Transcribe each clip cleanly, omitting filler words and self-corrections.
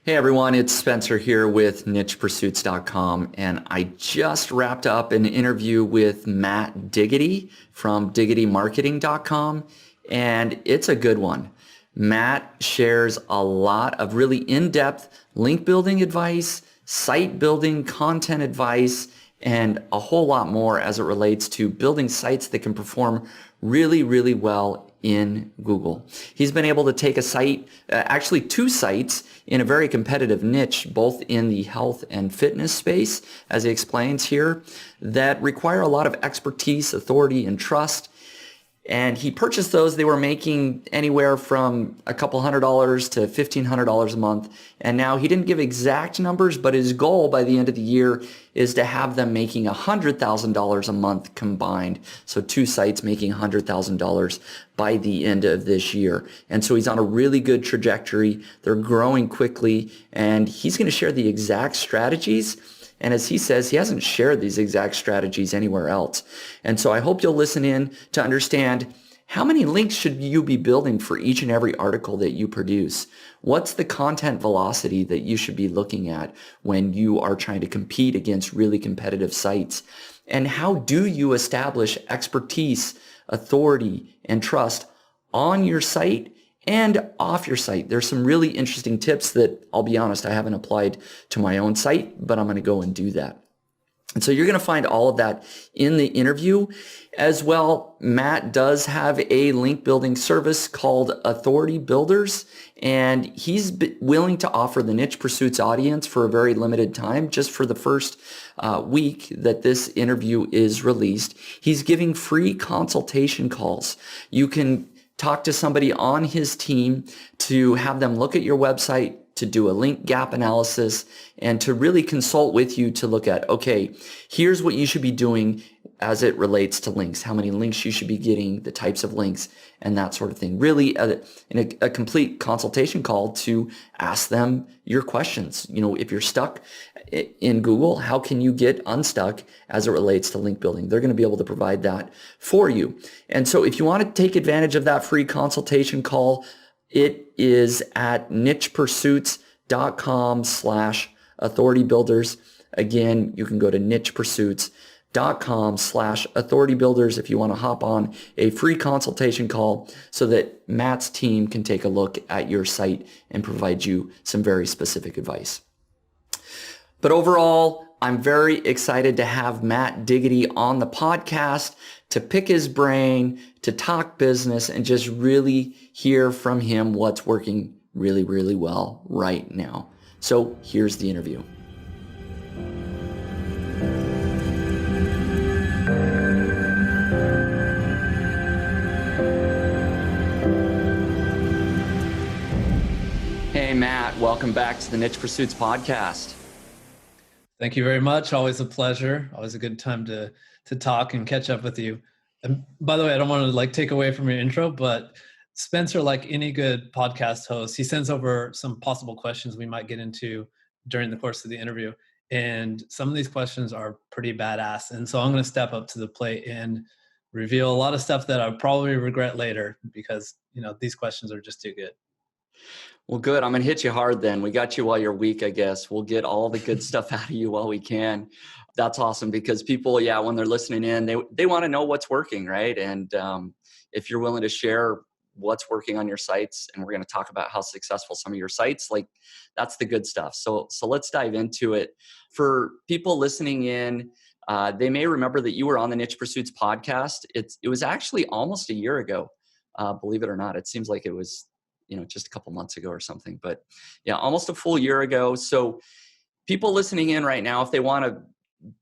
Hey everyone, it's Spencer here with nichepursuits.com, and I just wrapped up an interview with Matt Diggity from diggitymarketing.com, and it's a good one. Matt shares a lot of really in-depth link building advice, site building, content advice, and a whole lot more as it relates to building sites that can perform really, really well in Google. He's been able to take a site, actually two sites in a very competitive niche, both in the health and fitness space, as he explains here, that require a lot of expertise, authority, and trust. And he purchased those. They were making anywhere from a couple $100 to $1,500 a month. And now he didn't give exact numbers, but his goal by the end of the year is to have them making $100,000 a month combined. So two sites making $100,000 by the end of this year. And so he's on a really good trajectory. They're growing quickly, and he's going to share the exact strategies. And as he says, he hasn't shared these exact strategies anywhere else. And so I hope you'll listen in to understand how many links should you be building for each and every article that you produce? What's the content velocity that you should be looking at when you are trying to compete against really competitive sites? And how do you establish expertise, authority, and trust on your site and off your site? There's some really interesting tips that, I'll be honest, I haven't applied to my own site, but I'm going to go and do that. And so you're going to find all of that in the interview. As well, Matt does have a link building service called Authority Builders, and he's willing to offer the Niche Pursuits audience for a very limited time, just for the first week that this interview is released. He's giving free consultation calls. You can talk to somebody on his team to have them look at your website, to do a link gap analysis, and to really consult with you to look at, okay, here's what you should be doing as it relates to links, how many links you should be getting, the types of links, and that sort of thing. Really a complete consultation call to ask them your questions. You know, if you're stuck in Google, how can you get unstuck as it relates to link building? They're going to be able to provide that for you. And so if you want to take advantage of that free consultation call, it is at nichepursuits.com/authoritybuilders. Again, you can go to nichepursuits.com/authoritybuilders if you want to hop on a free consultation call so that Matt's team can take a look at your site and provide you some very specific advice. But overall, I'm very excited to have Matt Diggity on the podcast to pick his brain, to talk business, and just really hear from him what's working really, really well right now. So here's the interview. Hey, Matt, welcome back to the Niche Pursuits podcast. Thank you very much. Always a pleasure. Always a good time to talk and catch up with you. And by the way, I don't want to take away from your intro, but Spencer, like any good podcast host, he sends over some possible questions we might get into during the course of the interview. And some of these questions are pretty badass. And so I'm going to step up to the plate and reveal a lot of stuff that I'll probably regret later because, these questions are just too good. Well, good. I'm going to hit you hard then. We got you while you're weak, I guess. We'll get all the good stuff out of you while we can. That's awesome because people, when they're listening in, they want to know what's working, right? And if you're willing to share what's working on your sites, and we're going to talk about how successful some of your sites, that's the good stuff. So let's dive into it. For people listening in, they may remember that you were on the Niche Pursuits podcast. It was actually almost a year ago, believe it or not. It seems like it was just a couple months ago or something, but almost a full year ago. So people listening in right now, if they want a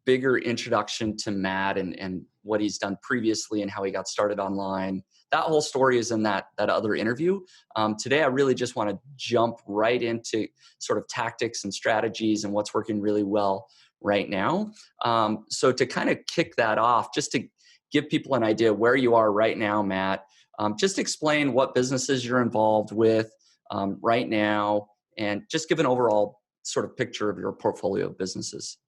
bigger introduction to Matt and what he's done previously and how he got started online, that whole story is in that other interview. Today, I really just want to jump right into sort of tactics and strategies and what's working really well right now. So to kind of kick that off, just to give people an idea where you are right now, Matt, just explain what businesses you're involved with right now, and just give an overall sort of picture of your portfolio of businesses.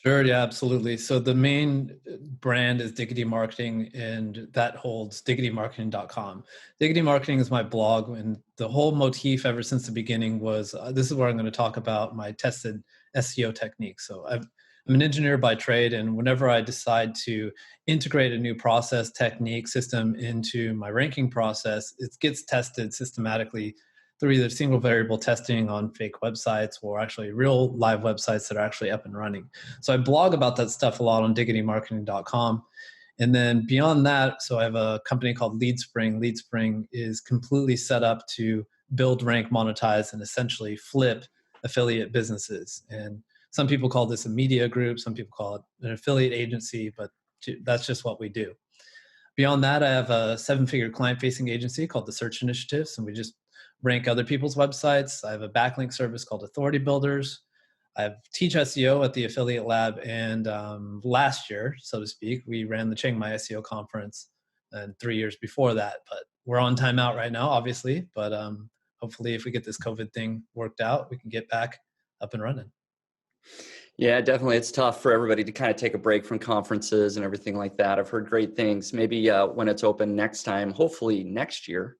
Sure, yeah, absolutely. So the main brand is Diggity Marketing, and that holds diggitymarketing.com. Diggity Marketing is my blog, and the whole motif ever since the beginning was this is where I'm going to talk about my tested SEO techniques. I'm an engineer by trade, and whenever I decide to integrate a new process, technique, system into my ranking process, it gets tested systematically through either single variable testing on fake websites or actually real live websites that are actually up and running. So I blog about that stuff a lot on diggitymarketing.com. And then beyond that, so I have a company called LeadSpring. LeadSpring is completely set up to build, rank, monetize, and essentially flip affiliate businesses. And some people call this a media group, some people call it an affiliate agency, but that's just what we do. Beyond that, I have a 7-figure client-facing agency called The Search Initiatives, and we just rank other people's websites. I have a backlink service called Authority Builders. I teach SEO at the Affiliate Lab, and last year, so to speak, we ran the Chiang Mai SEO conference, and 3 years before that. But we're on timeout right now, obviously. But hopefully, if we get this COVID thing worked out, we can get back up and running. Yeah, definitely. It's tough for everybody to kind of take a break from conferences and everything like that. I've heard great things. Maybe when it's open next time, hopefully next year,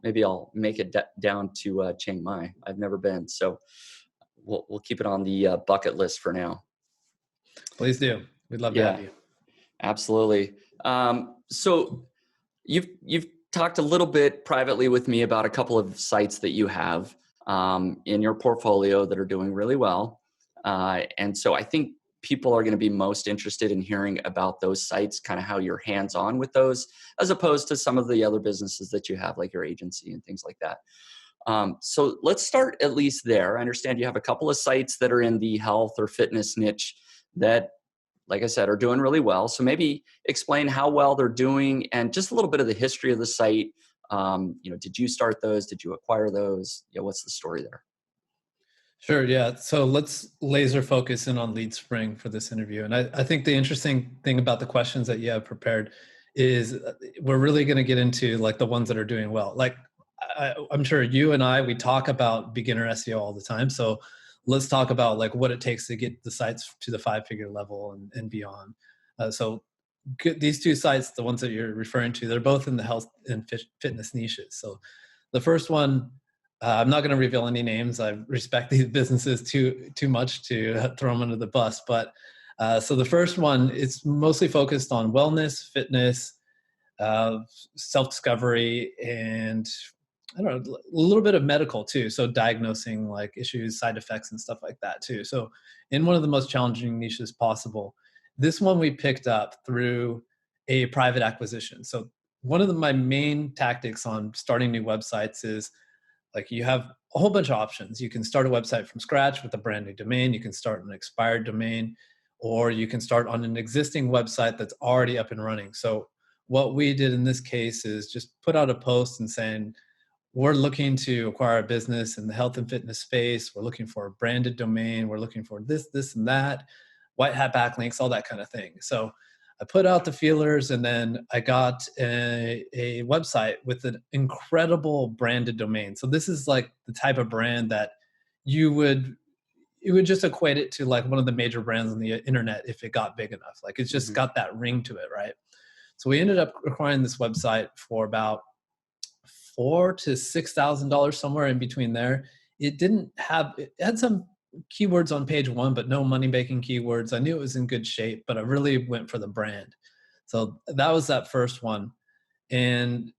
maybe I'll make it down to Chiang Mai. I've never been, so we'll keep it on the bucket list for now. Please do. We'd love to have you. Absolutely. So you've talked a little bit privately with me about a couple of sites that you have in your portfolio that are doing really well. And so I think people are going to be most interested in hearing about those sites, kind of how you're hands-on with those, as opposed to some of the other businesses that you have, like your agency and things like that. So let's start at least there. I understand you have a couple of sites that are in the health or fitness niche that, like I said, are doing really well. So maybe explain how well they're doing and just a little bit of the history of the site. Did you start those? Did you acquire those? What's the story there? Sure. Yeah. So let's laser focus in on LeadSpring for this interview. And I think the interesting thing about the questions that you have prepared is we're really going to get into like the ones that are doing well. Like I'm sure you and we talk about beginner SEO all the time. So let's talk about like what it takes to get the sites to the 5-figure level and beyond. These two sites, the ones that you're referring to, they're both in the health and fitness niches. So the first one, I'm not going to reveal any names. I respect these businesses too much to throw them under the bus. But so the first one, it's mostly focused on wellness, fitness, self-discovery, and I don't know, a little bit of medical too. So diagnosing like issues, side effects, and stuff like that too. So in one of the most challenging niches possible. This one we picked up through a private acquisition. So one of my main tactics on starting new websites is like you have a whole bunch of options. You can start a website from scratch with a brand new domain. You can start an expired domain, or you can start on an existing website that's already up and running. So what we did in this case is just put out a post and saying, we're looking to acquire a business in the health and fitness space. We're looking for a branded domain. We're looking for this, and that, white hat backlinks, all that kind of thing. So I put out the feelers, and then I got a website with an incredible branded domain. So this is like the type of brand that you would just equate it to like one of the major brands on the internet if it got big enough. Like it's just got that ring to it, right? So we ended up acquiring this website for about $4,000 to $6,000, somewhere in between there. It had some keywords on page one, but no money making keywords. I knew it was in good shape, but I really went for the brand. So that was that first one. And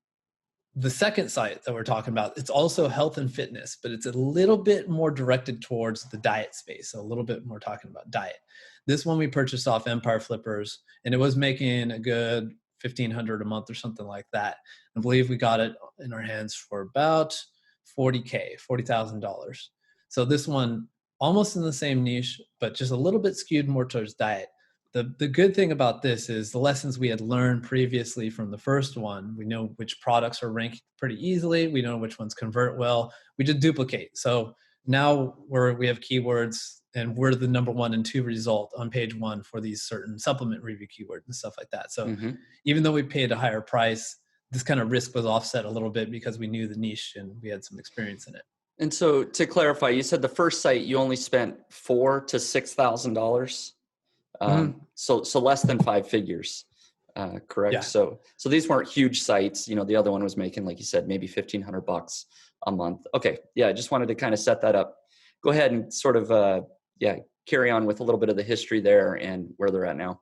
the second site that we're talking about, it's also health and fitness, but it's a little bit more directed towards the diet space. So a little bit more talking about diet. This one we purchased off Empire Flippers, and it was making a good $1,500 a month or something like that. I believe we got it in our hands for about $40,000. So this one almost in the same niche, but just a little bit skewed more towards diet. The good thing about this is the lessons we had learned previously from the first one. We know which products are ranked pretty easily. We know which ones convert well. We just duplicate. So now we have keywords, and we're the number 1 and 2 result on page 1 for these certain supplement review keywords and stuff like that. So even though we paid a higher price, this kind of risk was offset a little bit because we knew the niche and we had some experience in it. And so to clarify, you said the first site you only spent $4,000 to $6,000. Mhm. So less than five figures, correct? Yeah. So these weren't huge sites. The other one was making, like you said, maybe $1,500 a month. Okay, yeah, I just wanted to kind of set that up. Go ahead and sort of, yeah, carry on with a little bit of the history there and where they're at now.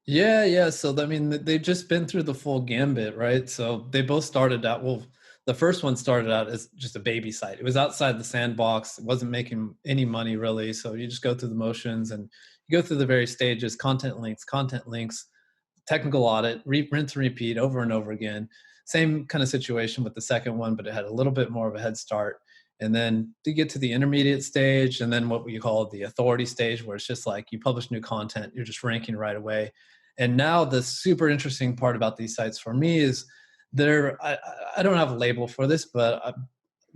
Yeah, yeah. So I mean, they've just been through the full gambit, right? So they both started out. Well, the first one started out as just a baby site. It was outside the sandbox. It wasn't making any money really. So you just go through the motions and you go through the various stages: content links, technical audit, rinse and repeat over and over again. Same kind of situation with the second one, but it had a little bit more of a head start. And then you get to the intermediate stage, and then what we call the authority stage, where it's just like you publish new content, you're just ranking right away. And now the super interesting part about these sites for me is I don't have a label for this, but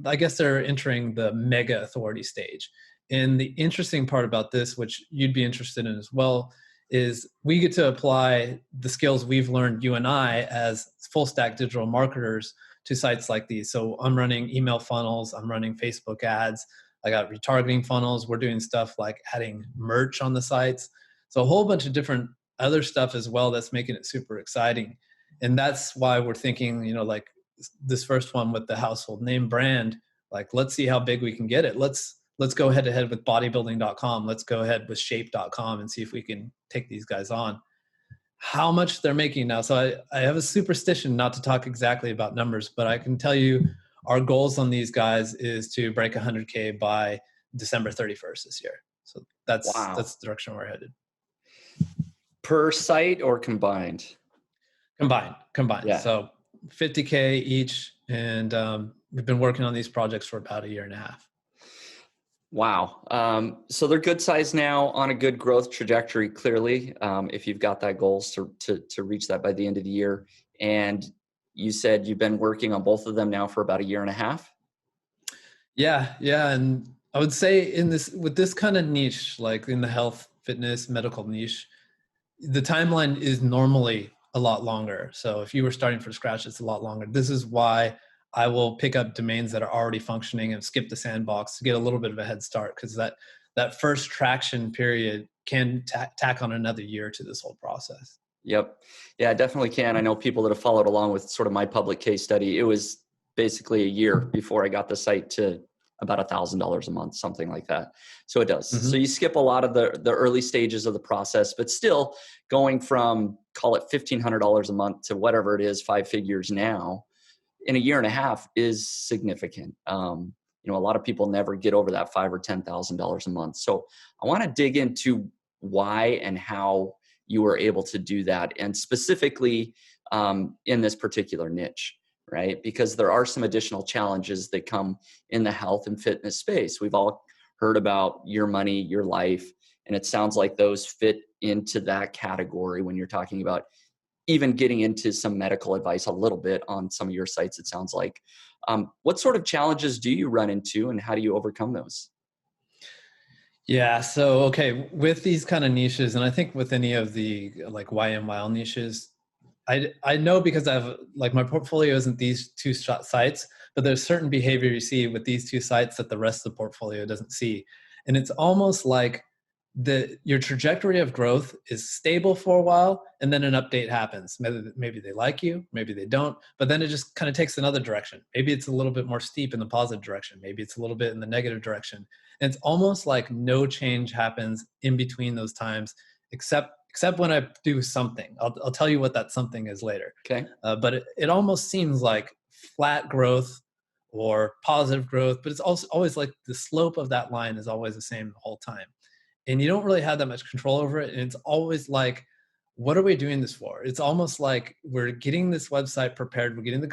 I guess they're entering the mega authority stage. And the interesting part about this, which you'd be interested in as well, is we get to apply the skills we've learned, you and I, as full stack digital marketers to sites like these. So I'm running email funnels, I'm running Facebook ads, I got retargeting funnels, we're doing stuff like adding merch on the sites. So a whole bunch of different other stuff as well that's making it super exciting. And that's why we're thinking, like this first one with the household name brand, like let's see how big we can get it. Let's go head to head with bodybuilding.com. Let's go ahead with shape.com and see if we can take these guys on. How much they're making now. So I have a superstition not to talk exactly about numbers, but I can tell you our goals on these guys is to break 100K by December 31st this year. So that's Wow. the direction we're headed. Per site or combined? Combined. Yeah. So 50K each. And we've been working on these projects for about a year and a half. Wow. So they're good size now, on a good growth trajectory, clearly, if you've got that goals to reach that by the end of the year. And you said you've been working on both of them now for about a year and a half? Yeah. And I would say with this kind of niche, like in the health, fitness, medical niche, the timeline is normally a lot longer. So if you were starting from scratch, it's a lot longer. This is why I will pick up domains that are already functioning and skip the sandbox to get a little bit of a head start, because that first traction period can tack on another year to this whole process. Yep. Yeah, I definitely can. I know people that have followed along with sort of my public case study. It was basically a year before I got the site to about $1,000 a month, something like that. So it does. So you skip a lot of the early stages of the process, but still going from, call it $1,500 a month to whatever it is, five figures now in a year and a half is significant. A lot of people never get over that $5,000 or $10,000 a month. So I want to dig into why and how you were able to do that, and specifically in this particular niche, right? Because there are some additional challenges that come in the health and fitness space. We've all heard about your money, your life, and it sounds like those fit into that category when you're talking about even getting into some medical advice a little bit on some of your sites, it sounds like. What sort of challenges do you run into, and how do you overcome those? Yeah. So, okay, with these kind of niches, and I think with any of the like YMYL niches, I know because I've like my portfolio isn't these two sites, but there's certain behavior you see with these two sites that the rest of the portfolio doesn't see. And it's almost like your trajectory of growth is stable for a while, and then an update happens. Maybe they like you, maybe they don't, but then it just kind of takes another direction. Maybe it's a little bit more steep in the positive direction. Maybe it's a little bit in the negative direction. And it's almost like no change happens in between those times, except when I do something. I'll tell you what that something is later. Okay. But it almost seems like flat growth or positive growth, but it's also always like the slope of that line is always the same the whole time. And you don't really have that much control over it. And it's always like, what are we doing this for? It's almost like we're getting this website prepared, we're getting the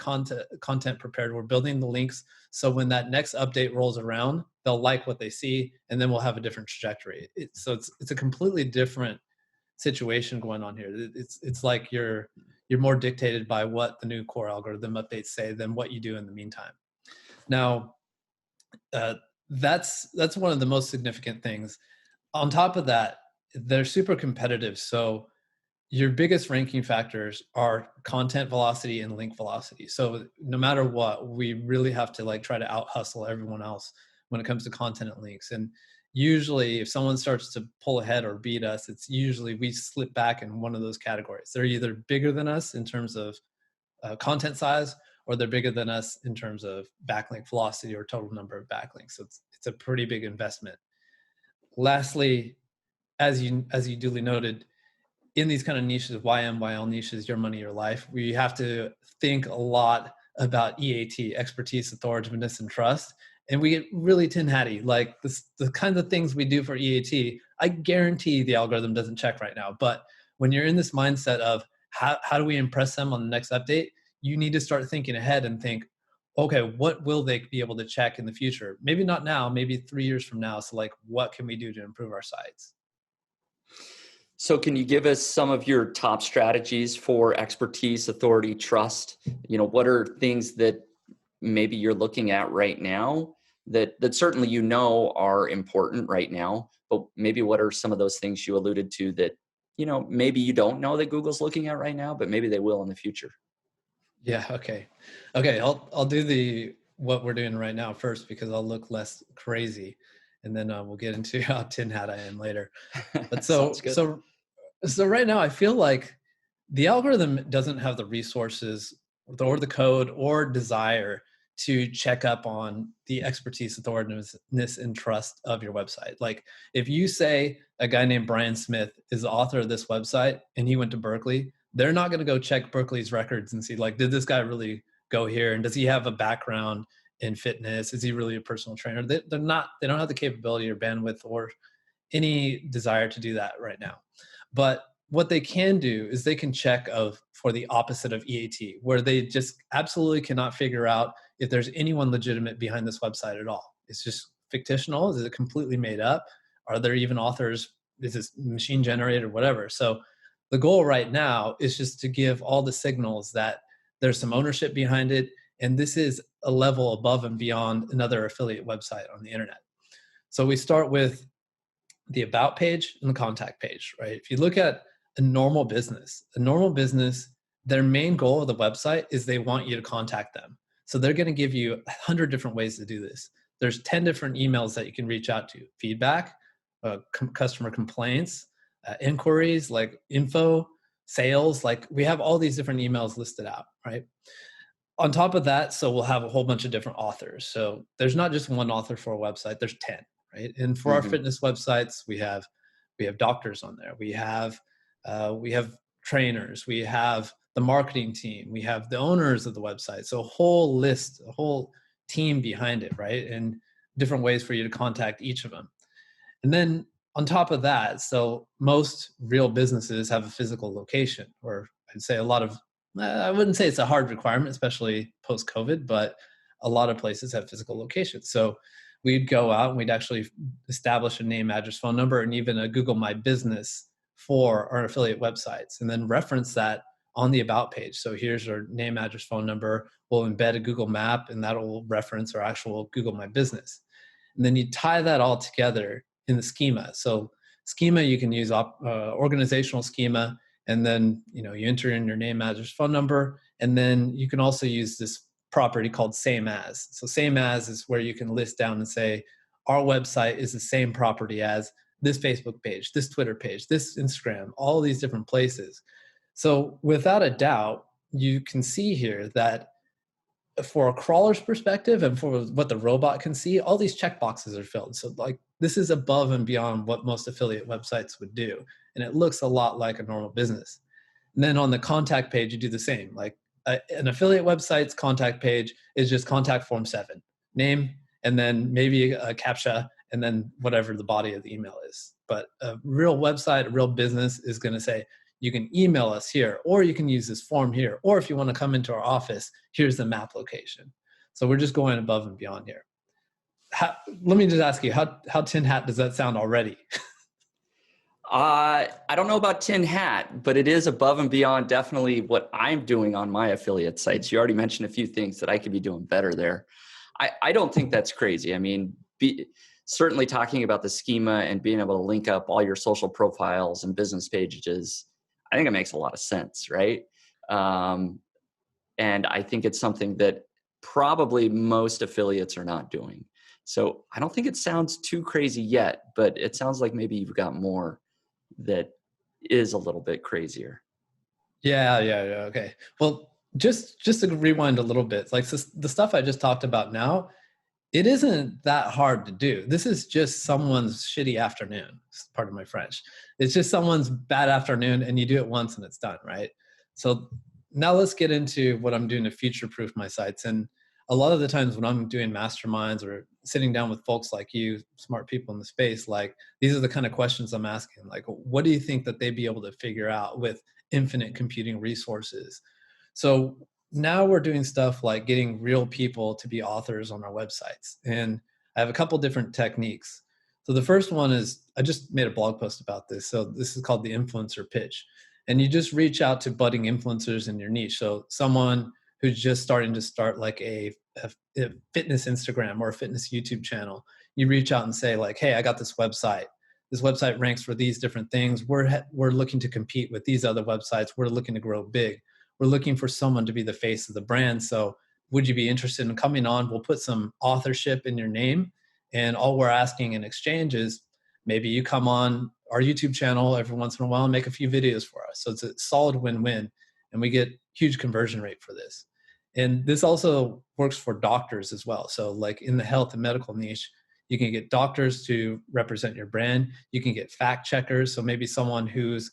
content prepared, we're building the links. So when that next update rolls around, they'll like what they see, and then we'll have a different trajectory. So it's a completely different situation going on here. It's like you're more dictated by what the new core algorithm updates say than what you do in the meantime. Now, that's one of the most significant things. On top of that, they're super competitive. So your biggest ranking factors are content velocity and link velocity. So no matter what, we really have to like try to out hustle everyone else when it comes to content and links. And usually if someone starts to pull ahead or beat us, it's usually we slip back in one of those categories. They're either bigger than us in terms of content size, or they're bigger than us in terms of backlink velocity or total number of backlinks. So it's a pretty big investment. Lastly, as you duly noted, in these kind of niches, YMYL niches, your money, your life, we have to think a lot about E.A.T, expertise, authoritative, and trust. And we get really tin hatty. Like the kinds of things we do for E.A.T, I guarantee the algorithm doesn't check right now. But when you're in this mindset of how do we impress them on the next update, you need to start thinking ahead and think, okay, what will they be able to check in the future? Maybe not now, maybe 3 years from now. So like, what can we do to improve our sites? So can you give us some of your top strategies for expertise, authority, trust? What are things that maybe you're looking at right now that certainly are important right now, but maybe what are some of those things you alluded to that, maybe you don't know that Google's looking at right now, but maybe they will in the future? Yeah. Okay. Okay. I'll do the what we're doing right now first because I'll look less crazy, and then we'll get into how tin hat I am later. But Sounds so good. so so right now I feel like the algorithm doesn't have the resources or the code or desire to check up on the expertise, authoritiveness, and trust of your website. Like if you say a guy named Brian Smith is the author of this website and he went to Berkeley, they're not going to go check Berkeley's records and see like, did this guy really go here? And does he have a background in fitness? Is he really a personal trainer? They don't have the capability or bandwidth or any desire to do that right now. But what they can do is they can check for the opposite of E.A.T, where they just absolutely cannot figure out if there's anyone legitimate behind this website at all. It's just fictional. Is it completely made up? Are there even authors? Is this machine generated or whatever? So the goal right now is just to give all the signals that there's some ownership behind it, and this is a level above and beyond another affiliate website on the internet. So we start with the about page and the contact page, right? If you look at a normal business, their main goal of the website is they want you to contact them. So they're going to give you 100 different ways to do this. There's 10 different emails that you can reach out to: feedback, customer complaints, inquiries, like info, sales. Like we have all these different emails listed out, right? On top of that, so we'll have a whole bunch of different authors. So there's not just one author for a website, there's 10, right? And for our fitness websites, we have doctors on there. We have trainers, we have the marketing team, we have the owners of the website. So a whole list, a whole team behind it, right? And different ways for you to contact each of them. And then on top of that, so most real businesses have a physical location, or I'd say a lot of, I wouldn't say it's a hard requirement, especially post-COVID, but a lot of places have physical locations. So we'd go out and we'd actually establish a name, address, phone number, and even a Google My Business for our affiliate websites, and then reference that on the about page. So here's our name, address, phone number. We'll embed a Google map, and that'll reference our actual Google My Business. And then you tie that all together in the schema. So schema, you can use organizational schema, and then you enter in your name, address, phone number, and then you can also use this property called same as. So same as is where you can list down and say, our website is the same property as this Facebook page, this Twitter page, this Instagram, all these different places. So without a doubt, you can see here that for a crawler's perspective and for what the robot can see, all these checkboxes are filled. So like this is above and beyond what most affiliate websites would do. And it looks a lot like a normal business. And then on the contact page, you do the same. Like an affiliate website's contact page is just contact form 7, name, and then maybe a CAPTCHA, and then whatever the body of the email is. But a real website, a real business is going to say, you can email us here, or you can use this form here, or if you want to come into our office, here's the map location. So we're just going above and beyond here. Let me just ask you, how tin hat does that sound already? I don't know about tin hat, but it is above and beyond definitely what I'm doing on my affiliate sites. You already mentioned a few things that I could be doing better there. I don't think that's crazy. I mean, certainly talking about the schema and being able to link up all your social profiles and business pages, I think it makes a lot of sense, right? And I think it's something that probably most affiliates are not doing. So I don't think it sounds too crazy yet, but it sounds like maybe you've got more that is a little bit crazier. Yeah. Okay. Well, just to rewind a little bit, like the stuff I just talked about now, it isn't that hard to do. This is just someone's shitty afternoon. Pardon my French. It's just someone's bad afternoon, and you do it once and it's done, right? So now let's get into what I'm doing to future-proof my sites. And a lot of the times when I'm doing masterminds or sitting down with folks like you, smart people in the space, like these are the kind of questions I'm asking. Like, what do you think that they'd be able to figure out with infinite computing resources? So now we're doing stuff like getting real people to be authors on our websites. And I have a couple different techniques. So the first one is I just made a blog post about this. So this is called the influencer pitch. And you just reach out to budding influencers in your niche. So someone who's just starting to start like a fitness Instagram or a fitness YouTube channel, you reach out and say like, hey, I got this website. This website ranks for these different things. We're looking to compete with these other websites. We're looking to grow big. We're looking for someone to be the face of the brand. So would you be interested in coming on? We'll put some authorship in your name. And all we're asking in exchange is maybe you come on our YouTube channel every once in a while and make a few videos for us. So it's a solid win-win. And we get huge conversion rate for this. And this also works for doctors as well. So like in the health and medical niche, you can get doctors to represent your brand. You can get fact checkers. So maybe someone who's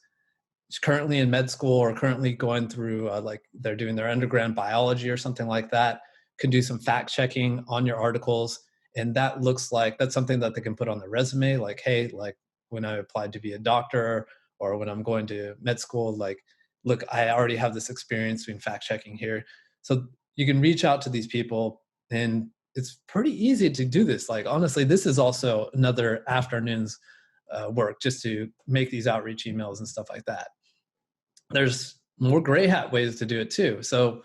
currently in med school or currently going through like they're doing their undergrad biology or something like that can do some fact checking on your articles. And that looks like that's something that they can put on their resume, like, hey, like when I applied to be a doctor or when I'm going to med school, like, look, I already have this experience doing fact checking here. So you can reach out to these people, and it's pretty easy to do this. Like, honestly, this is also another afternoon's work just to make these outreach emails and stuff like that. There's more gray hat ways to do it too. So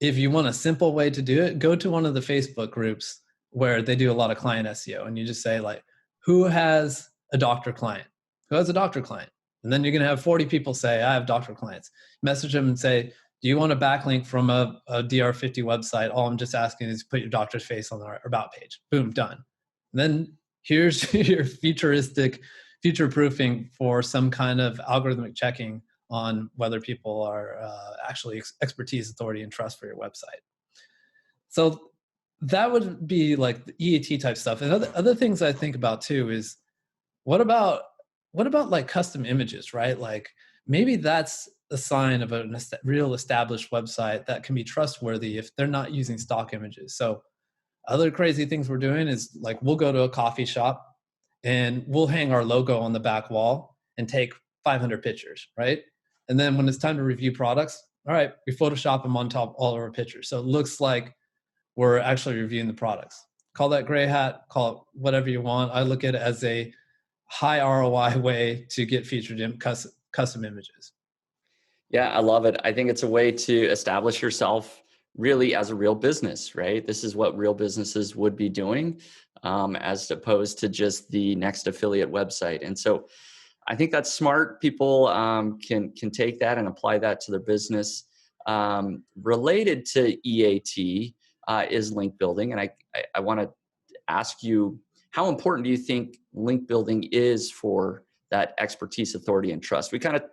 if you want a simple way to do it, go to one of the Facebook groups where they do a lot of client SEO, and you just say like, who has a doctor client? Who has a doctor client? And then you're going to have 40 people say, I have doctor clients. Message them and say, do you want a backlink from a DR50 website? All I'm just asking is put your doctor's face on our about page. Boom, done. And then here's your future proofing for some kind of algorithmic checking on whether people are actually expertise, authority, and trust for your website. So that would be like the E.A.T type stuff. And other things I think about too is what about like custom images, right? Like maybe that's a sign of a real established website that can be trustworthy if they're not using stock images. So other crazy things we're doing is like we'll go to a coffee shop and we'll hang our logo on the back wall and take 500 pictures, right? And then when it's time to review products, all right, we Photoshop them on top of all of our pictures. So it looks like we're actually reviewing the products. Call that gray hat, call it whatever you want. I look at it as a high ROI way to get featured in custom images. Yeah, I love it. I think it's a way to establish yourself really as a real business, right? This is what real businesses would be doing, as opposed to just the next affiliate website. And so I think that's smart. People can take that and apply that to their business. Related to E.A.T is link building. And I want to ask you, how important do you think link building is for that expertise, authority, and trust? We kind of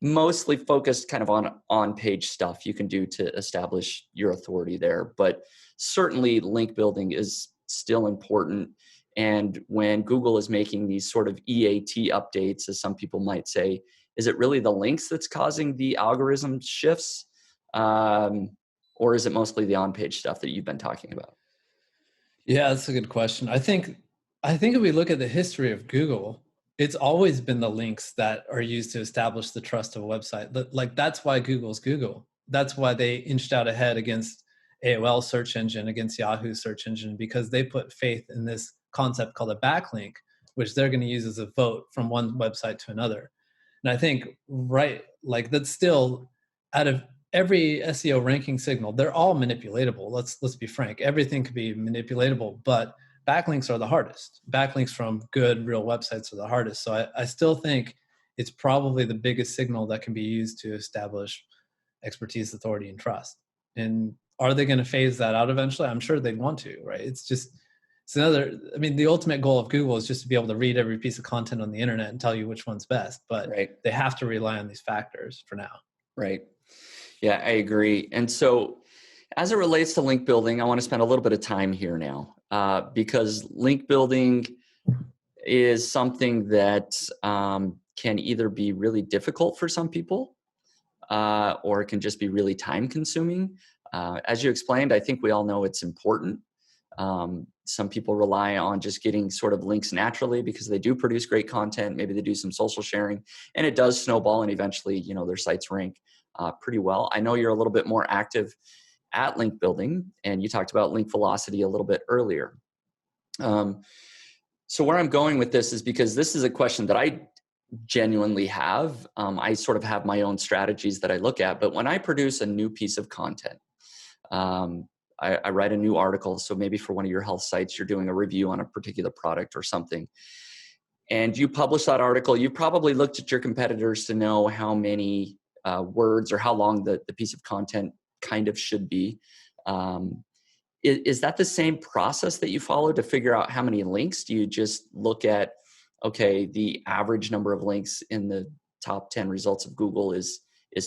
mostly focused kind of on page stuff you can do to establish your authority there, but certainly link building is still important. And when Google is making these sort of E.A.T updates, as some people might say, is it really the links that's causing the algorithm shifts? Or is it mostly the on-page stuff that you've been talking about? Yeah, that's a good question. I think if we look at the history of Google, it's always been the links that are used to establish the trust of a website. Like that's why Google's Google. That's why they inched out ahead against AOL search engine, against Yahoo search engine, because they put faith in this concept called a backlink, which they're going to use as a vote from one website to another. And I think, right, like that's still out of every SEO ranking signal, they're all manipulatable. Let's be frank. Everything could be manipulatable, but backlinks are the hardest. Backlinks from good real websites are the hardest. So I still think it's probably the biggest signal that can be used to establish expertise, authority, and trust. And are they going to phase that out eventually? I'm sure they'd want to, right? It's I mean, the ultimate goal of Google is just to be able to read every piece of content on the internet and tell you which one's best, but Right. they have to rely on these factors for now. Right. Yeah, I agree. And so as it relates to link building, I want to spend a little bit of time here now because link building is something that can either be really difficult for some people or it can just be really time consuming. As you explained, I think we all know it's important. Some people rely on just getting sort of links naturally because they do produce great content. Maybe they do some social sharing and it does snowball and eventually, you know, their sites rank pretty well. I know you're a little bit more active at link building and you talked about link velocity a little bit earlier. So where I'm going with this is because this is a question that I genuinely have. I sort of have my own strategies that I look at, but when I produce a new piece of content, um, I write a new article. So maybe for one of your health sites, you're doing a review on a particular product or something, and you publish that article. You probably looked at your competitors to know how many words or how long the piece of content kind of should be. Um, is that the same process that you follow to figure out how many links? Do you just look at, okay, the average number of links in the top 10 results of Google is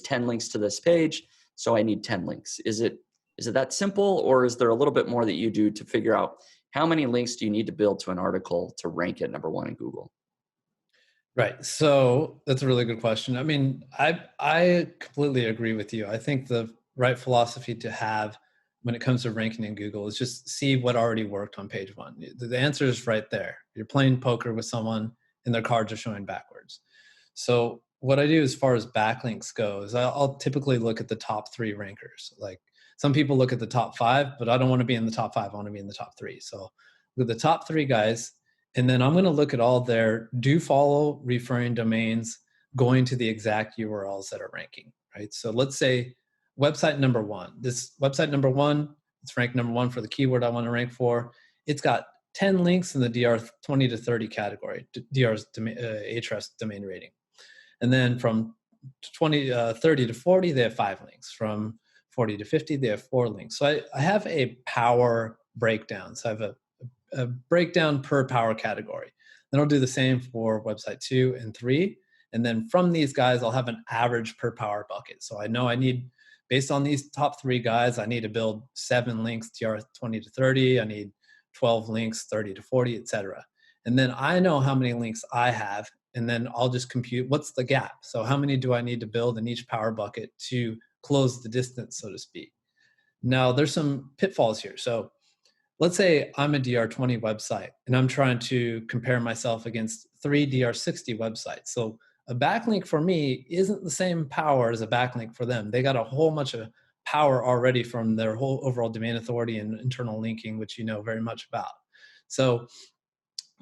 10 links to this page, so I need 10 links. Is it that simple, or is there a little bit more that you do to figure out how many links do you need to build to an article to rank at number one in Google? Right. So that's a really good question. I mean, I completely agree with you. I think the right philosophy to have when it comes to ranking in Google is just see what already worked on page one. The answer is right there. You're playing poker with someone and their cards are showing backwards. So what I do as far as backlinks go is I'll typically look at the top three rankers. Like some people look at the top five, but I don't want to be in the top five. I want to be in the top three. So with the top three guys, and then I'm going to look at all their do follow referring domains going to the exact URLs that are ranking, right? So let's say website number one. This website number one, it's ranked number one for the keyword I want to rank for. It's got 10 links in the DR 20 to 30 category, DR's Ahrefs domain rating. And then from 30 to 40, they have 5 links. From 40 to 50, they have 4 links. So I have a power breakdown. So I have a breakdown per power category. Then I'll do the same for website 2 and 3. And then from these guys, I'll have an average per power bucket. So I know I need, based on these top 3 guys, I need to build 7 links, TR 20 to 30. I need 12 links, 30 to 40, etc. And then I know how many links I have, and then I'll just compute what's the gap. So how many do I need to build in each power bucket to close the distance, so to speak. Now, there's some pitfalls here. So let's say I'm a DR20 website and I'm trying to compare myself against 3 DR60 websites. So a backlink for me isn't the same power as a backlink for them. They got a whole bunch of power already from their whole overall domain authority and internal linking, which you know very much about. So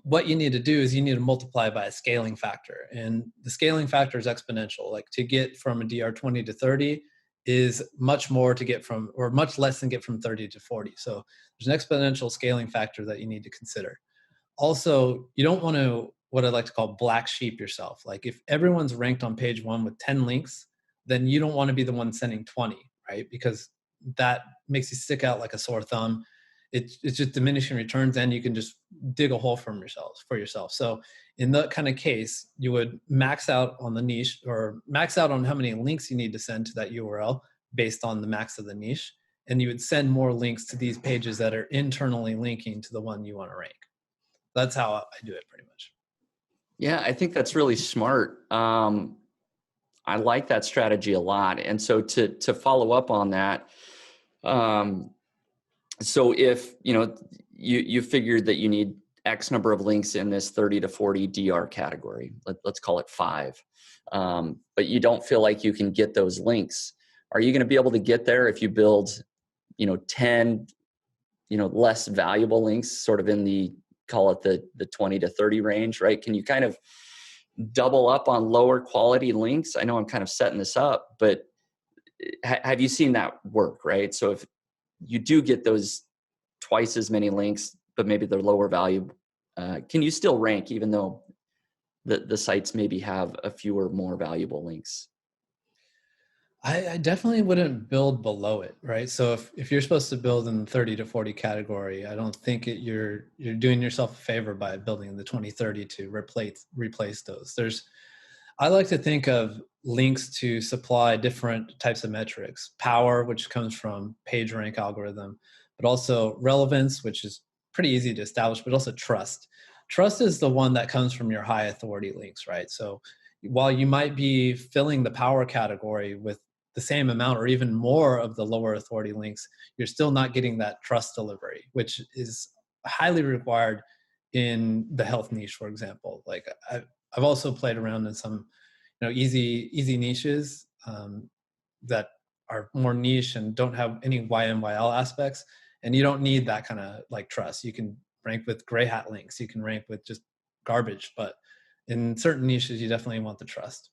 what you need to do is you need to multiply by a scaling factor. And the scaling factor is exponential. Like to get from a DR20 to 30 is much more to get from, or much less than get from 30 to 40. So there's an exponential scaling factor that you need to consider. Also, you don't want to, what I like to call black sheep yourself. Like if everyone's ranked on page one with 10 links, then you don't want to be the one sending 20, right? Because that makes you stick out like a sore thumb. It's just diminishing returns, and you can just dig a hole for yourself. So in that kind of case, you would max out on the niche, or max out on how many links you need to send to that URL based on the max of the niche. And you would send more links to these pages that are internally linking to the one you want to rank. That's how I do it pretty much. Yeah, I think that's really smart. I like that strategy a lot. And so to follow up on that, so if you figured that you need X number of links in this 30 to 40 DR category, let's call it 5, but you don't feel like you can get those links, are you going to be able to get there if you build 10 less valuable links sort of in the, call it the 20 to 30 range, right? Can you kind of double up on lower quality links? I know I'm kind of setting this up, but have you seen that work, right? So if you do get those twice as many links, but maybe they're lower value, can you still rank even though the sites maybe have a fewer more valuable links? I definitely wouldn't build below it, right? So if you're supposed to build in the 30 to 40 category, I don't think you're doing yourself a favor by building in the 2030 to replace those. I like to think of links to supply different types of metrics. Power, which comes from PageRank algorithm, but also relevance, which is pretty easy to establish, but also trust. Trust is the one that comes from your high authority links, right? So while you might be filling the power category with the same amount or even more of the lower authority links, you're still not getting that trust delivery, which is highly required in the health niche, for example. Like I've also played around in some, easy niches that are more niche and don't have any YMYL aspects, and you don't need that kind of like trust. You can rank with gray hat links. You can rank with just garbage, but in certain niches, you definitely want the trust.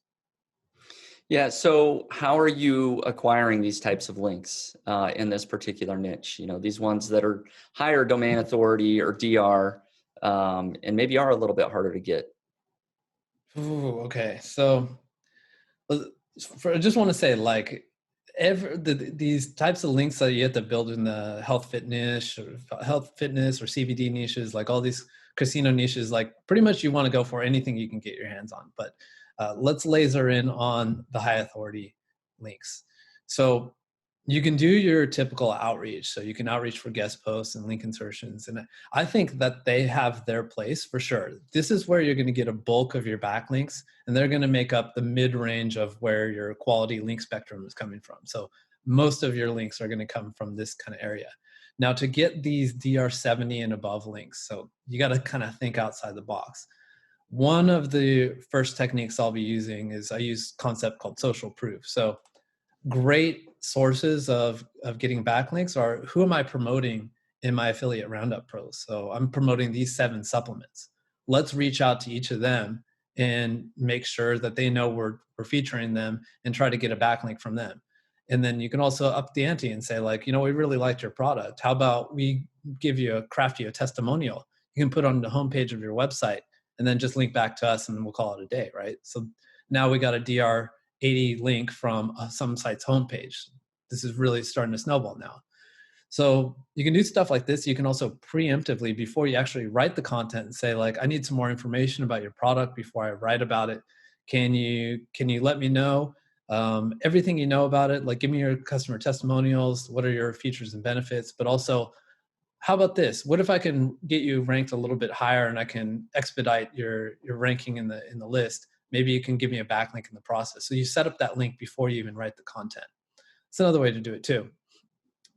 Yeah. So how are you acquiring these types of links in this particular niche? These ones that are higher domain authority or DR, and maybe are a little bit harder to get. Ooh, okay. So uh, I just want to say, like, these types of links that you have to build in the health fitness or CBD niches, like all these casino niches, like pretty much you want to go for anything you can get your hands on. But let's laser in on the high authority links. So you can do your typical outreach. So you can outreach for guest posts and link insertions. And I think that they have their place for sure. This is where you're going to get a bulk of your backlinks, and they're going to make up the mid range of where your quality link spectrum is coming from. So most of your links are going to come from this kind of area. Now, to get these DR70 and above links, so you got to kind of think outside the box. One of the first techniques I'll be using is I use a concept called social proof. So great sources of getting backlinks are, who am I promoting in my affiliate roundup pros? So I'm promoting these 7 supplements. Let's reach out to each of them and make sure that they know we're featuring them and try to get a backlink from them. And then you can also up the ante and say, like, we really liked your product. How about we craft you a testimonial you can put on the homepage of your website, and then just link back to us, and then we'll call it a day, right? So now we got a DR80 link from some site's homepage. This is really starting to snowball now. So you can do stuff like this. You can also preemptively, before you actually write the content, and say, like, I need some more information about your product before I write about it. Can you let me know everything you know about it? Like, give me your customer testimonials. What are your features and benefits? But also, how about this? What if I can get you ranked a little bit higher, and I can expedite your ranking in the list? Maybe you can give me a backlink in the process. So you set up that link before you even write the content. It's another way to do it too.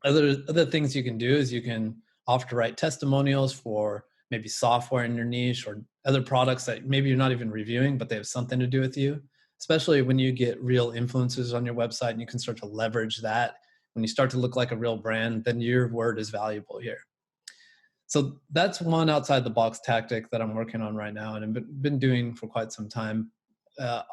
Other things you can do is you can offer to write testimonials for maybe software in your niche or other products that maybe you're not even reviewing, but they have something to do with you. Especially when you get real influencers on your website and you can start to leverage that. When you start to look like a real brand, then your word is valuable here. So that's one outside the box tactic that I'm working on right now, and I've been doing for quite some time.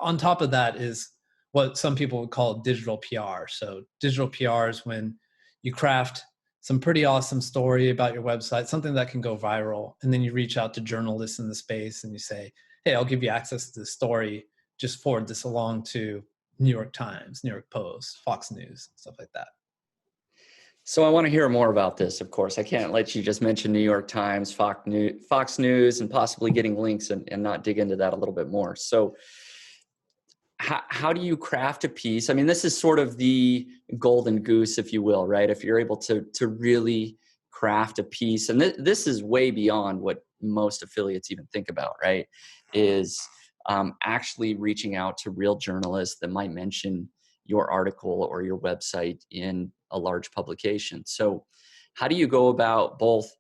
On top of that is what some people would call digital PR. So digital PR is when you craft some pretty awesome story about your website, something that can go viral, and then you reach out to journalists in the space and you say, hey, I'll give you access to this story. Just forward this along to New York Times, New York Post, Fox News, stuff like that. So I want to hear more about this, of course. I can't let you just mention New York Times, Fox News, and possibly getting links and not dig into that a little bit more. So how do you craft a piece? I mean, this is sort of the golden goose, if you will, right? If you're able to really craft a piece, and this is way beyond what most affiliates even think about, right? Is actually reaching out to real journalists that might mention your article or your website in a large publication. So how do you go about both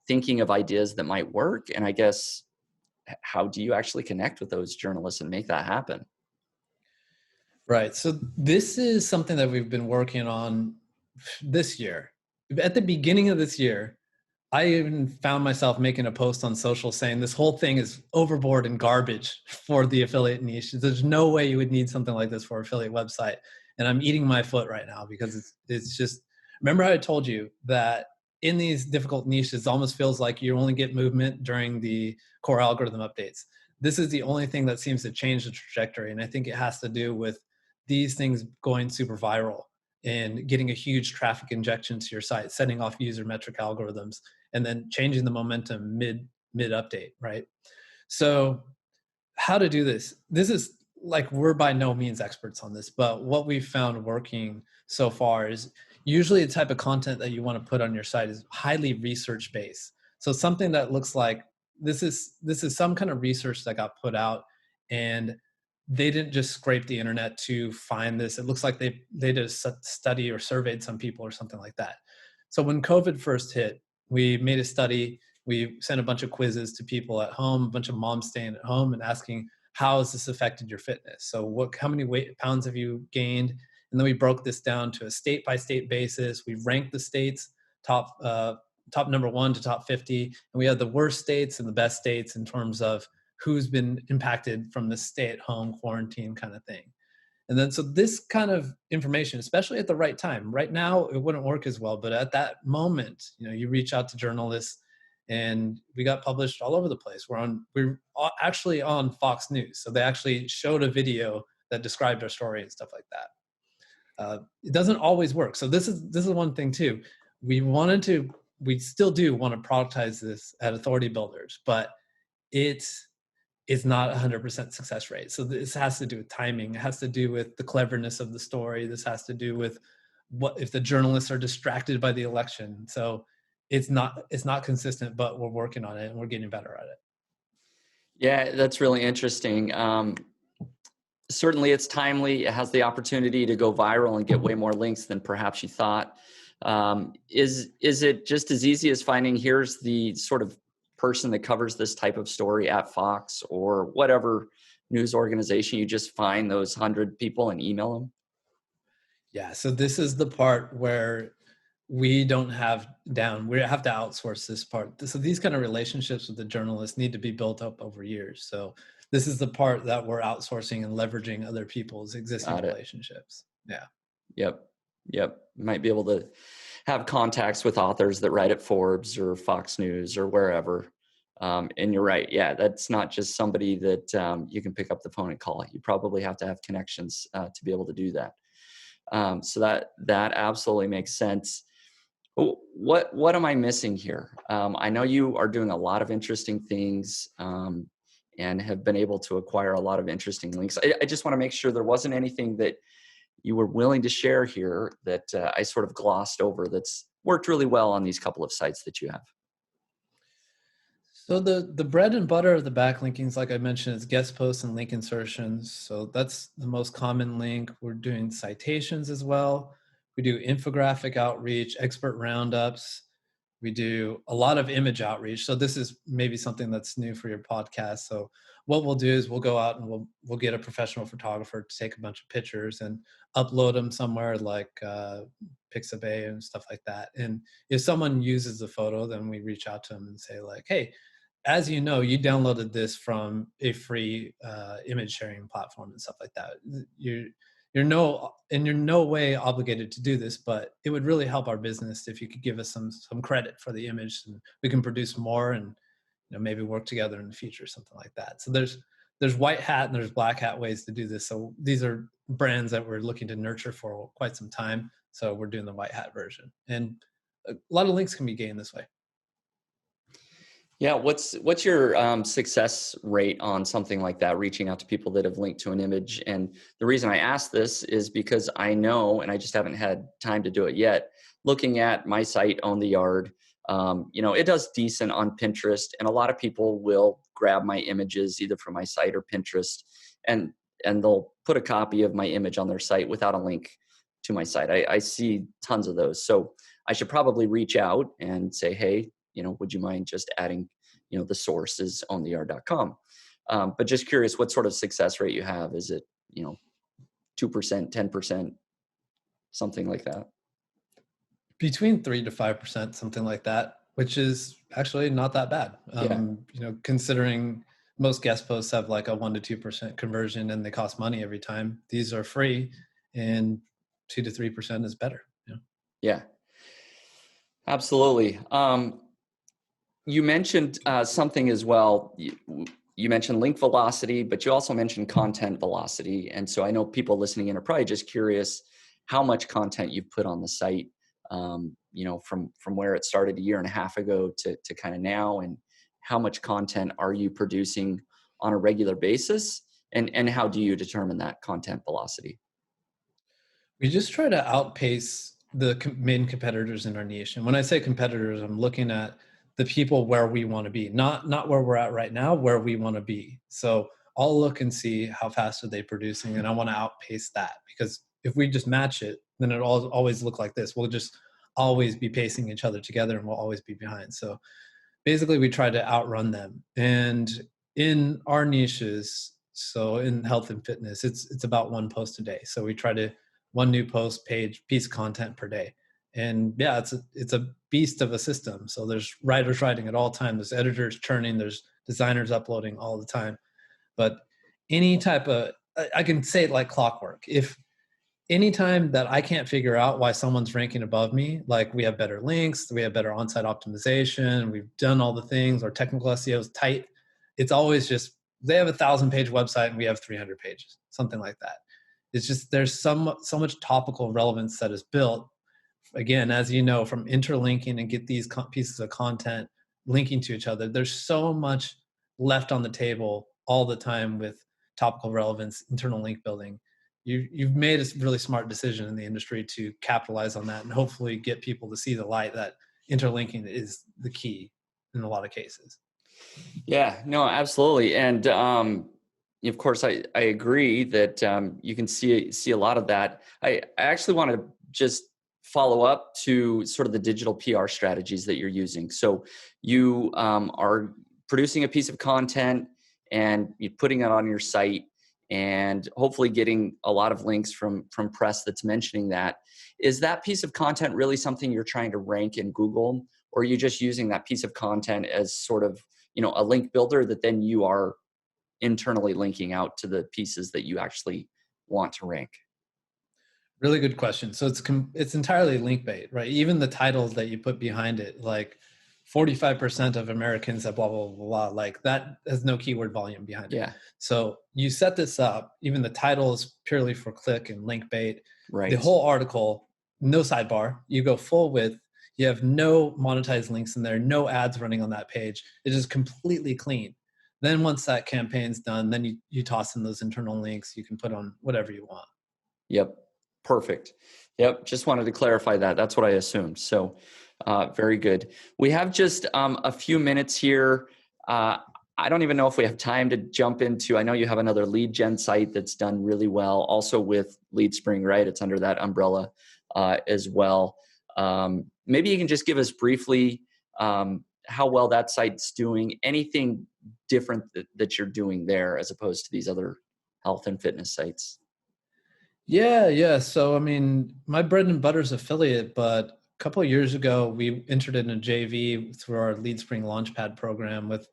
thinking of ideas that might work, and I guess how do you actually connect with those journalists and make that happen? Right. So this is something that we've been working on this year. At the beginning of this year, I even found myself making a post on social saying this whole thing is overboard and garbage for the affiliate niche. There's no way you would need something like this for an affiliate website. And I'm eating my foot right now because it's just, remember how I told you that in these difficult niches, it almost feels like you only get movement during the core algorithm updates. This is the only thing that seems to change the trajectory. And I think it has to do with these things going super viral and getting a huge traffic injection to your site, setting off user metric algorithms, and then changing the momentum mid update, right? So how to do this? This is like, we're by no means experts on this, but what we've found working so far is usually the type of content that you want to put on your site is highly research based. So something that looks like this is some kind of research that got put out, and they didn't just scrape the internet to find this. It looks like they did a study or surveyed some people or something like that. So when COVID first hit, we made a study. We sent a bunch of quizzes to people at home, a bunch of moms staying at home, and asking, how has this affected your fitness? So how many pounds have you gained? And then we broke this down to a state by state basis. We ranked the states top number 1 to top 50, and we had the worst states and the best states in terms of who's been impacted from the stay at home quarantine kind of thing. And then, so this kind of information, especially at the right time, right now, it wouldn't work as well. But at that moment, you reach out to journalists, and we got published all over the place. We're actually on Fox News. So they actually showed a video that described our story and stuff like that. It doesn't always work. So this is one thing too. We still do want to productize this at Authority Builders, but it's not 100% success rate. So this has to do with timing. It has to do with the cleverness of the story. This has to do with what if the journalists are distracted by the election. So it's not consistent, but we're working on it and we're getting better at it. Yeah, that's really interesting. Certainly it's timely. It has the opportunity to go viral and get way more links than perhaps you thought. Is it just as easy as finding, here's the sort of person that covers this type of story at Fox or whatever news organization, you just find those 100 people and email them? Yeah, so this is the part where we don't have down. We have to outsource this part. So these kind of relationships with the journalists need to be built up over years. So this is the part that we're outsourcing and leveraging other people's existing relationships. Yeah. Yep. Might be able to have contacts with authors that write at Forbes or Fox News or wherever. And you're right. Yeah, that's not just somebody that you can pick up the phone and call. You probably have to have connections to be able to do that. So that absolutely makes sense. What am I missing here? I know you are doing a lot of interesting things and have been able to acquire a lot of interesting links. I just want to make sure there wasn't anything that you were willing to share here that I sort of glossed over that's worked really well on these couple of sites that you have. So the bread and butter of the backlinkings, like I mentioned, is guest posts and link insertions. So that's the most common link. We're doing citations as well. We do infographic outreach, expert roundups. We do a lot of image outreach. So this is maybe something that's new for your podcast. So what we'll do is we'll go out and we'll get a professional photographer to take a bunch of pictures and upload them somewhere like Pixabay and stuff like that. And if someone uses the photo, then we reach out to them and say like, hey, as you know, you downloaded this from a free image sharing platform and stuff like that. You're no way obligated to do this, but it would really help our business if you could give us some credit for the image, and we can produce more and maybe work together in the future, something like that. So there's white hat and there's black hat ways to do this. So these are brands that we're looking to nurture for quite some time. So we're doing the white hat version, and a lot of links can be gained this way. Yeah, what's your success rate on something like that, reaching out to people that have linked to an image? And the reason I ask this is because I know, and I just haven't had time to do it yet, looking at my site, Own the Yard, it does decent on Pinterest, and a lot of people will grab my images either from my site or Pinterest, and they'll put a copy of my image on their site without a link to my site. I see tons of those. So I should probably reach out and say, hey, would you mind just adding, the source is ontheyard.com. But just curious what sort of success rate you have. Is it, 2%, 10%, something like that? Between 3 to 5%, something like that, which is actually not that bad. Considering most guest posts have like a 1 to 2% conversion and they cost money every time. These are free, and 2 to 3% is better. Yeah, absolutely. You mentioned something as well. you mentioned link velocity, but you also mentioned content velocity. And so I know people listening in are probably just curious how much content you've put on the site, from where it started a year and a half ago to kind of now, and how much content are you producing on a regular basis, and how do you determine that content velocity? We just try to outpace the main competitors in our niche. And when I say competitors, I'm looking at the people where we want to be, not where we're at right now, where we want to be. So I'll look and see how fast are they producing, and I want to outpace that, because if we just match it, then it'll always look like this. We'll just always be pacing each other together, and we'll always be behind. So basically, we try to outrun them. And in our niches, so in health and fitness, it's about one post a day. So we try to one new post page piece of content per day. And yeah, it's a beast of a system. So there's writers writing at all time, there's editors churning, there's designers uploading all the time. But any type of, I can say it like clockwork. If anytime that I can't figure out why someone's ranking above me, like we have better links, we have better on-site optimization, we've done all the things, our technical SEO is tight, it's always just they have 1,000-page website and we have 300 pages, something like that. It's just there's so much topical relevance that is built, again, as you know, from interlinking and get these pieces of content linking to each other. There's so much left on the table all the time with topical relevance, internal link building. You've made a really smart decision in the industry to capitalize on that and hopefully get people to see the light that interlinking is the key in a lot of cases. Yeah, no, absolutely. And of course, I agree that you can see a lot of that. I actually want to just follow up to sort of the digital PR strategies that you're using. So you are producing a piece of content and you're putting it on your site, and hopefully getting a lot of links from press that's mentioning that. Is that piece of content really something you're trying to rank in Google, or are you just using that piece of content as sort of a link builder that then you are internally linking out to the pieces that you actually want to rank? Really good question. So it's entirely link bait, right? Even the titles that you put behind it, like 45% of Americans that blah, blah, blah, blah, like that has no keyword volume behind it. Yeah, So you set this up, even the title is purely for click and link bait. The right. whole article, no sidebar, you go full width, you have no monetized links in there, no ads running on that page. It is completely clean. Then once that campaign's done, then you toss in those internal links, you can put on whatever you want. Yep. Perfect. Yep. Just wanted to clarify that. That's what I assumed. So very good. We have just a few minutes here. I don't even know if we have time to jump into, I know you have another lead gen site that's done really well, also with LeadSpring, right? It's under that umbrella as well. Maybe you can just give us briefly how well that site's doing, anything different that you're doing there as opposed to these other health and fitness sites. Yeah. So, I mean, my bread and butter is affiliate, but a couple of years ago, we entered in a JV through our LeadSpring Launchpad program with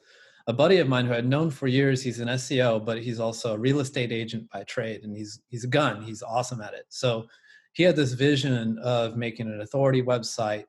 a buddy of mine who I'd known for years. He's an SEO, but he's also a real estate agent by trade, and he's a gun. He's awesome at it. So he had this vision of making an authority website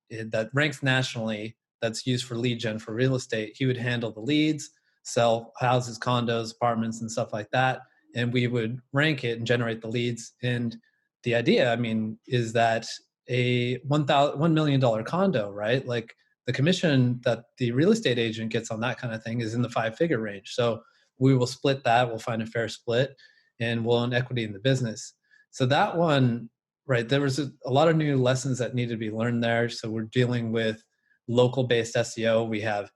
that ranks nationally, that's used for lead gen for real estate. He would handle the leads, sell houses, condos, apartments, and stuff like that. And we would rank it and generate the leads. And the idea, I mean, is that a $1 million condo, right? Like the commission that the real estate agent gets on that kind of thing is in the 5-figure range. So we will split that. We'll find a fair split and we'll own equity in the business. So that one, right, there was a lot of new lessons that needed to be learned there. So we're dealing with local based SEO. We have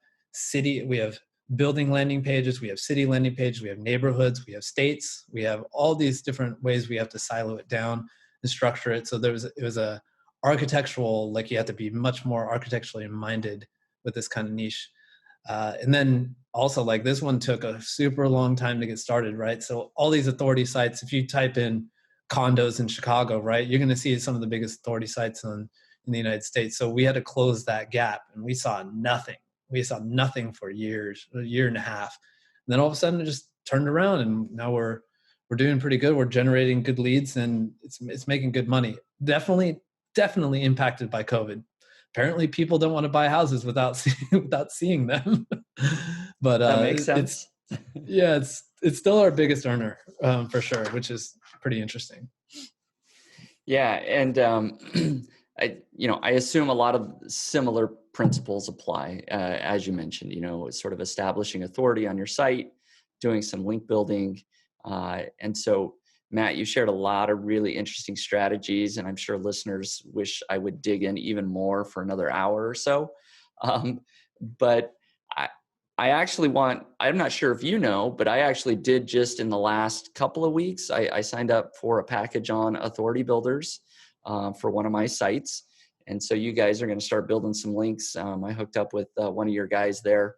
building landing pages, we have city landing pages, we have neighborhoods, we have states, we have all these different ways we have to silo it down and structure it. So it was a architectural, like you have to be much more architecturally minded with this kind of niche. And then also like this one took a super long time to get started, right? So all these authority sites, if you type in condos in Chicago, right, you're going to see some of the biggest authority sites in the United States. So we had to close that gap, and we saw nothing. We saw nothing for years, a year and a half. And then all of a sudden it just turned around, and now we're doing pretty good. We're generating good leads, and it's making good money. Definitely impacted by COVID. Apparently people don't want to buy houses without seeing them. But That makes sense. Yeah, it's still our biggest earner for sure, which is pretty interesting. Yeah, and I assume a lot of similar principles apply, as you mentioned. Sort of establishing authority on your site, doing some link building, and so Matt, you shared a lot of really interesting strategies, and I'm sure listeners wish I would dig in even more for another hour or so. Um, but I, I actually I'm not sure if you know, but I actually did just in the last couple of weeks, I signed up for a package on Authority Builders for one of my sites. And so you guys are going to start building some links. I hooked up with one of your guys there.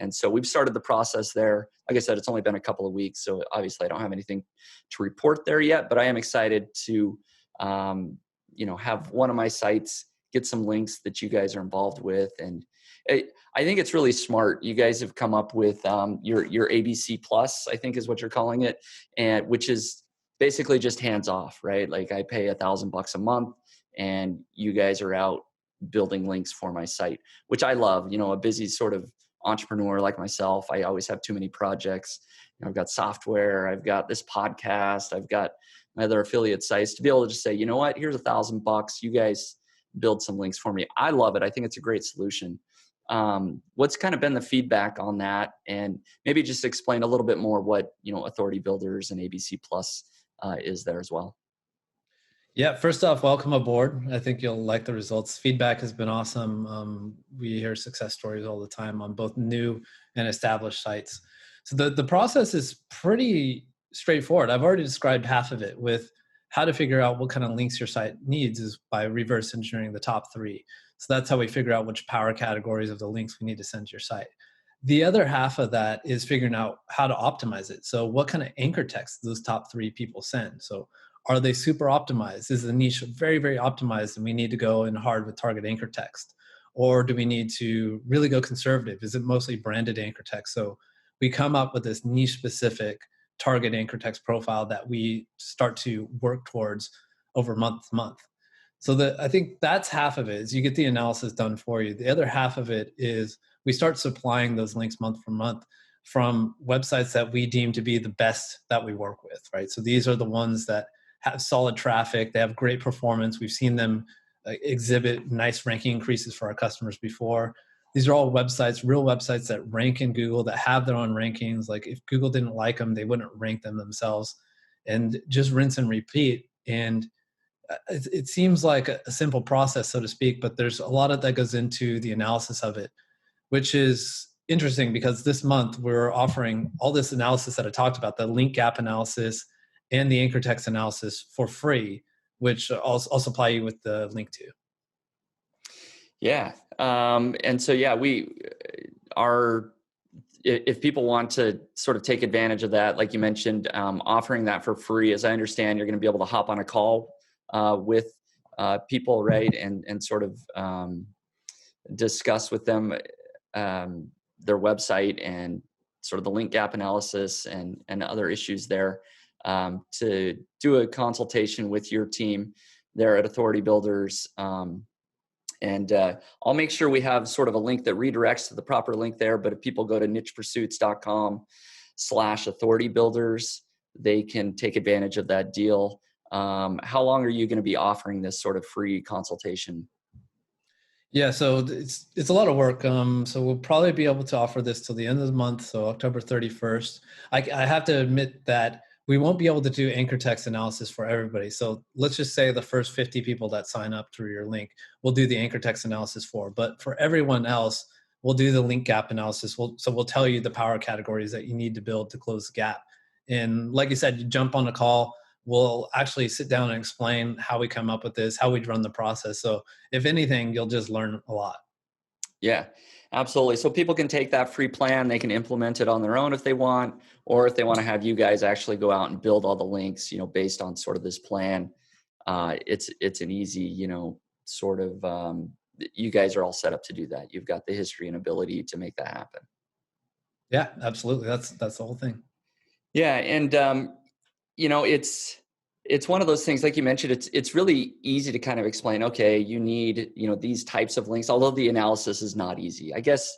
And so we've started the process there. Like I said, it's only been a couple of weeks, so obviously I don't have anything to report there yet, but I am excited to, have one of my sites get some links that you guys are involved with. And I think it's really smart. You guys have come up with your ABC Plus, I think is what you're calling it, and which is basically just hands off, right? Like I pay $1,000 a month, and you guys are out building links for my site, which I love. A busy sort of entrepreneur like myself, I always have too many projects. I've got software, I've got this podcast, I've got my other affiliate sites. To be able to just say, you know what, here's $1,000, you guys build some links for me. I love it. I think it's a great solution. What's kind of been the feedback on that, and maybe just explain a little bit more what Authority Builders and ABC Plus is there as well. Yeah, first off, welcome aboard. I think you'll like the results. Feedback has been awesome. We hear success stories all the time on both new and established sites. So the process is pretty straightforward. I've already described half of it with how to figure out what kind of links your site needs is by reverse engineering the top three. So that's how we figure out which power categories of the links we need to send to your site. The other half of that is figuring out how to optimize it. So what kind of anchor text those top three people send. So are they super optimized? Is the niche very, very optimized and we need to go in hard with target anchor text? Or do we need to really go conservative? Is it mostly branded anchor text? So we come up with this niche specific target anchor text profile that we start to work towards over month to month. So I think that's half of it is you get the analysis done for you. The other half of it is we start supplying those links month for month from websites that we deem to be the best that we work with, right? So these are the ones that have solid traffic, they have great performance. We've seen them exhibit nice ranking increases for our customers before. These are all websites, real websites that rank in Google, that have their own rankings. Like if Google didn't like them, they wouldn't rank them themselves, and just rinse and repeat. And it seems like a simple process, so to speak, but there's a lot of that goes into the analysis of it, which is interesting because this month we're offering all this analysis that I talked about, the link gap analysis and the anchor text analysis for free, which I'll supply you with the link to. Yeah. And so, yeah, we are, if people want to sort of take advantage of that, like you mentioned, offering that for free, as I understand, you're going to be able to hop on a call with people, right? And sort of discuss with them their website and sort of the link gap analysis and other issues there, to do a consultation with your team there at Authority Builders. And I'll make sure we have sort of a link that redirects to the proper link there. But if people go to nichepursuits.com/authority builders, they can take advantage of that deal. How long are you going to be offering this sort of free consultation? Yeah, so it's a lot of work. So we'll probably be able to offer this till the end of the month, so October 31st. I have to admit that we won't be able to do anchor text analysis for everybody. So let's just say the first 50 people that sign up through your link, we'll do the anchor text analysis for. But for everyone else, we'll do the link gap analysis. So we'll tell you the power categories that you need to build to close the gap. And like you said, you jump on a call. We'll actually sit down and explain how we come up with this, how we'd run the process. So if anything, you'll just learn a lot. Yeah, absolutely. So people can take that free plan, they can implement it on their own if they want, or if they want to have you guys actually go out and build all the links, based on sort of this plan. It's an easy, sort of, you guys are all set up to do that. You've got the history and ability to make that happen. Yeah, absolutely. That's the whole thing. Yeah. And, it's one of those things, like you mentioned, it's really easy to kind of explain, okay, you need, these types of links, although the analysis is not easy. I guess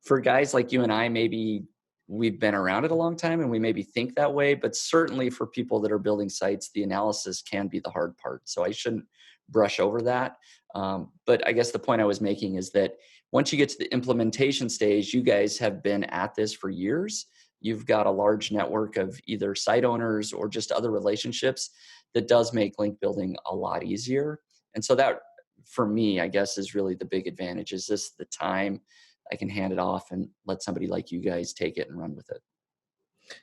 for guys like you and I, maybe we've been around it a long time and we maybe think that way, but certainly for people that are building sites, the analysis can be the hard part. So I shouldn't brush over that. But I guess the point I was making is that once you get to the implementation stage, you guys have been at this for years. You've got a large network of either site owners or just other relationships that does make link building a lot easier. And so that, for me, I guess, is really the big advantage. Is this the time I can hand it off and let somebody like you guys take it and run with it?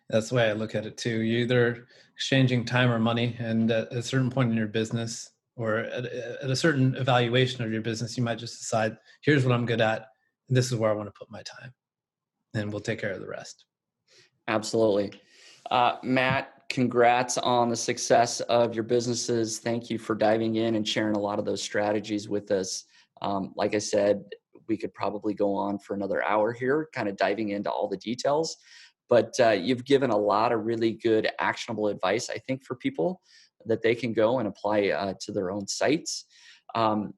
That's the way I look at it too. You're either exchanging time or money, and at a certain point in your business, or at a certain evaluation of your business, you might just decide, here's what I'm good at, and this is where I want to put my time, and we'll take care of the rest. Absolutely. Matt, congrats on the success of your businesses. Thank you for diving in and sharing a lot of those strategies with us. Like I said, we could probably go on for another hour here, kind of diving into all the details. But you've given a lot of really good actionable advice, I think, for people that they can go and apply to their own sites. Um,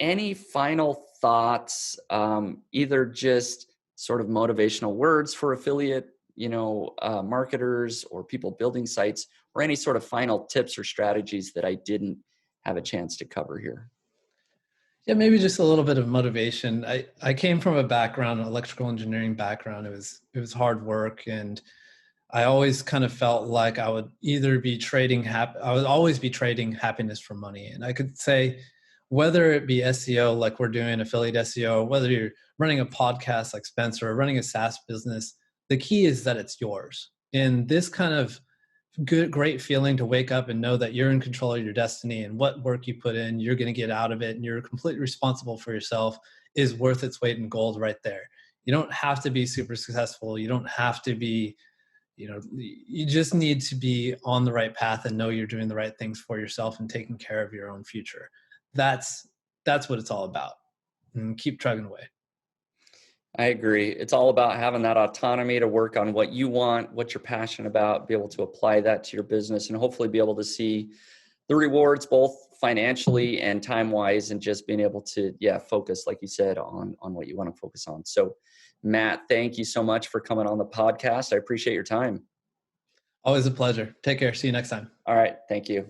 any final thoughts, either just sort of motivational words for affiliate, marketers or people building sites, or any sort of final tips or strategies that I didn't have a chance to cover here? Yeah, maybe just a little bit of motivation. I came from a background, an electrical engineering background. It was hard work, and I always kind of felt like I would either be trading I would always be trading happiness for money. And I could say, whether it be SEO like we're doing, affiliate SEO, whether you're running a podcast like Spencer or running a SaaS business, the key is that it's yours. And this kind of great feeling to wake up and know that you're in control of your destiny, and what work you put in, you're going to get out of it, and you're completely responsible for yourself, is worth its weight in gold right there. You don't have to be super successful. You don't have to be, you just need to be on the right path and know you're doing the right things for yourself and taking care of your own future. That's what it's all about. And keep chugging away. I agree. It's all about having that autonomy to work on what you want, what you're passionate about, be able to apply that to your business, and hopefully be able to see the rewards both financially and time wise, and just being able to, focus, like you said, on what you want to focus on. So Matt, thank you so much for coming on the podcast. I appreciate your time. Always a pleasure. Take care. See you next time. All right. Thank you.